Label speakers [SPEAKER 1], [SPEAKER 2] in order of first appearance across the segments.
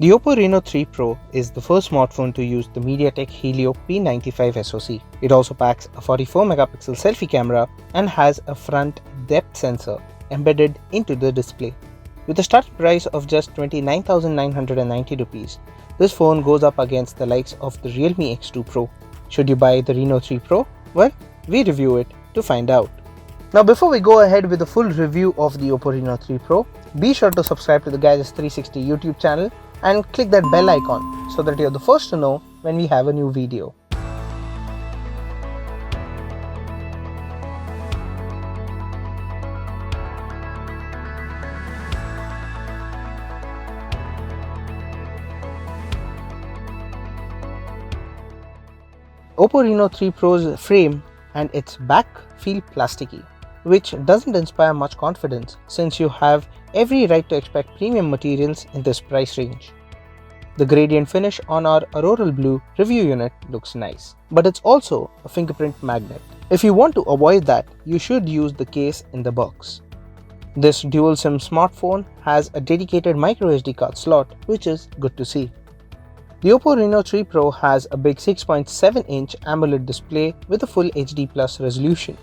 [SPEAKER 1] The Oppo Reno 3 Pro is the first smartphone to use the MediaTek Helio P95 SoC. It also packs a 44-megapixel selfie camera and has a front depth sensor embedded into the display. With a starting price of just 29,990 rupees, this phone goes up against the likes of the Realme X2 Pro. Should you buy the Reno 3 Pro? Well, we review it to find out. Now before we go ahead with the full review of the Oppo Reno 3 Pro, be sure to subscribe to the Gadgets 360 YouTube channel and click that bell icon so that you're the first to know when we have a new video. Oppo Reno 3 Pro's frame and its back feel plasticky, which doesn't inspire much confidence since you have every right to expect premium materials in this price range. The gradient finish on our auroral blue review unit looks nice, but it's also a fingerprint magnet. If you want to avoid that, you should use the case in the box. This dual SIM smartphone has a dedicated microSD card slot, which is good to see. The Oppo Reno 3 Pro has a big 6.7-inch AMOLED display with a full HD+ resolution.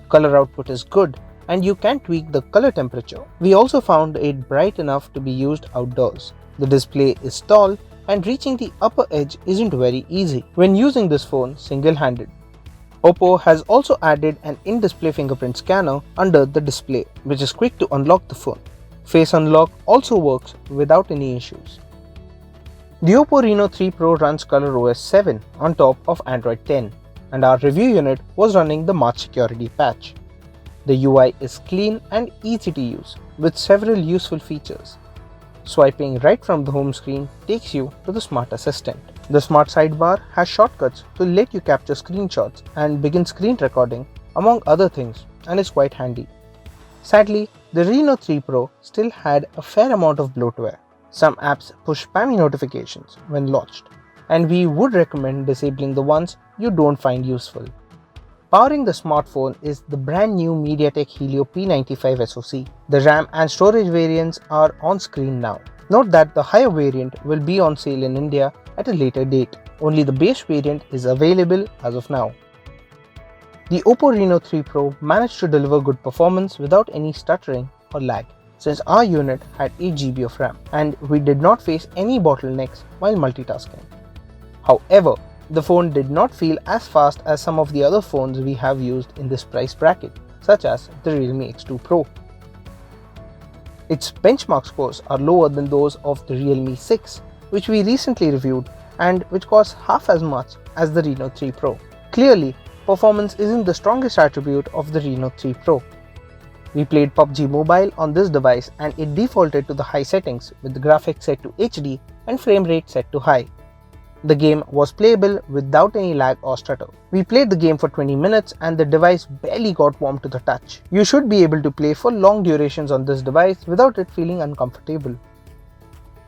[SPEAKER 1] Color output is good and you can tweak the color temperature. We also found it bright enough to be used outdoors. The display is tall and reaching the upper edge isn't very easy when using this phone single-handed. Oppo has also added an in-display fingerprint scanner under the display, which is quick to unlock the phone. Face unlock also works without any issues. The Oppo Reno 3 Pro runs ColorOS 7 on top of Android 10, and our review unit was running the March security patch. The UI is clean and easy to use with several useful features. Swiping right from the home screen takes you to the Smart Assistant. The Smart Sidebar has shortcuts to let you capture screenshots and begin screen recording, among other things, and is quite handy. Sadly, the Reno 3 Pro still had a fair amount of bloatware. Some apps push spammy notifications when launched, and we would recommend disabling the ones you don't find useful. Powering the smartphone is the brand new MediaTek Helio P95 SoC. The RAM and storage variants are on screen now. Note that the higher variant will be on sale in India at a later date. Only the base variant is available as of now. The Oppo Reno 3 Pro managed to deliver good performance without any stuttering or lag, since our unit had 8 GB of RAM and we did not face any bottlenecks while multitasking. However, the phone did not feel as fast as some of the other phones we have used in this price bracket, such as the Realme X2 Pro. Its benchmark scores are lower than those of the Realme 6, which we recently reviewed and which costs half as much as the Reno 3 Pro. Clearly, performance isn't the strongest attribute of the Reno 3 Pro. We played PUBG Mobile on this device and it defaulted to the high settings with the graphics set to HD and frame rate set to high. The game was playable without any lag or stutter. We played the game for 20 minutes and the device barely got warm to the touch. You should be able to play for long durations on this device without it feeling uncomfortable.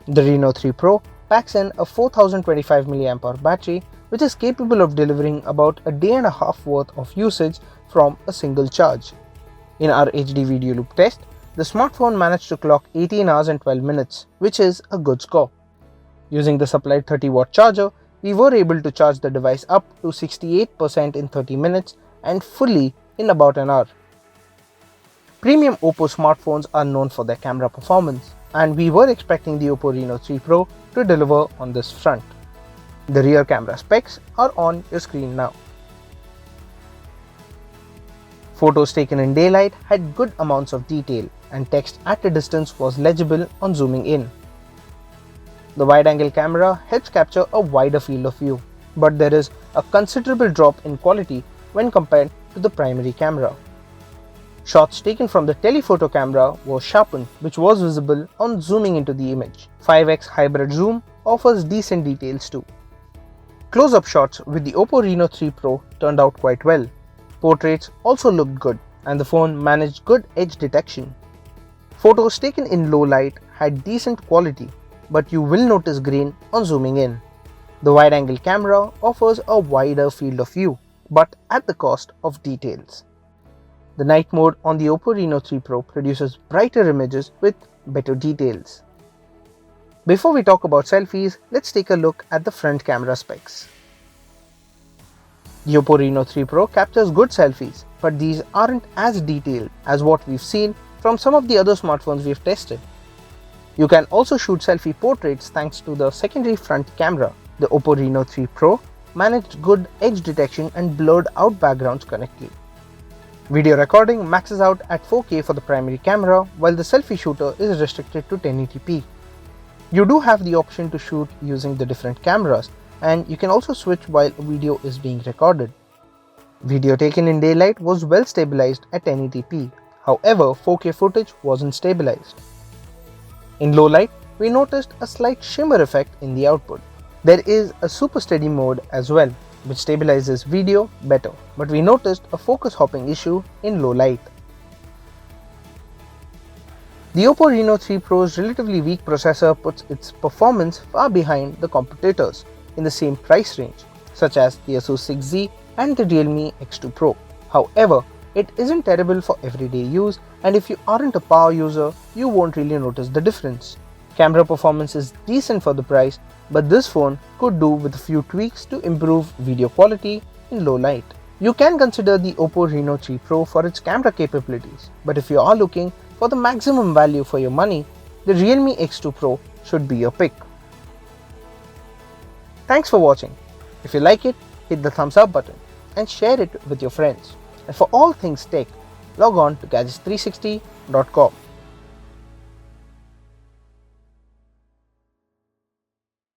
[SPEAKER 1] The Reno 3 Pro packs in a 4025 mAh battery, which is capable of delivering about a day and a half worth of usage from a single charge. In our HD video loop test, the smartphone managed to clock 18 hours and 12 minutes, which is a good score. Using the supplied 30-watt charger, we were able to charge the device up to 68% in 30 minutes and fully in about an hour. Premium Oppo smartphones are known for their camera performance, and we were expecting the Oppo Reno 3 Pro to deliver on this front. The rear camera specs are on your screen now. Photos taken in daylight had good amounts of detail, and text at a distance was legible on zooming in. The wide-angle camera helps capture a wider field of view, but there is a considerable drop in quality when compared to the primary camera. Shots taken from the telephoto camera were sharpened, which was visible on zooming into the image. 5x hybrid zoom offers decent details too. Close-up shots with the Oppo Reno 3 Pro turned out quite well. Portraits also looked good, and the phone managed good edge detection. Photos taken in low light had decent quality, but you will notice grain on zooming in. The wide-angle camera offers a wider field of view, but at the cost of details. The night mode on the Oppo Reno 3 Pro produces brighter images with better details. Before we talk about selfies, let's take a look at the front camera specs. The Oppo Reno 3 Pro captures good selfies, but these aren't as detailed as what we've seen from some of the other smartphones we've tested. You can also shoot selfie portraits thanks to the secondary front camera. The Oppo Reno 3 Pro managed good edge detection and blurred out backgrounds correctly. Video recording maxes out at 4K for the primary camera, while the selfie shooter is restricted to 1080p. You do have the option to shoot using the different cameras, and you can also switch while a video is being recorded. Video taken in daylight was well stabilized at 1080p, however 4K footage wasn't stabilized. In low light, we noticed a slight shimmer effect in the output. There is a super steady mode as well, which stabilizes video better, but we noticed a focus hopping issue in low light. The Oppo Reno 3 Pro's relatively weak processor puts its performance far behind the competitors in the same price range, such as the Asus 6Z and the Realme X2 Pro. However, it isn't terrible for everyday use, and if you aren't a power user, you won't really notice the difference. Camera performance is decent for the price, but this phone could do with a few tweaks to improve video quality in low light. You can consider the Oppo Reno 3 Pro for its camera capabilities, but if you are looking for the maximum value for your money, the Realme X2 Pro should be your pick. Thanks for watching. If you like it, hit the thumbs up button and share it with your friends. And for all things tech, log on to gadgets360.com.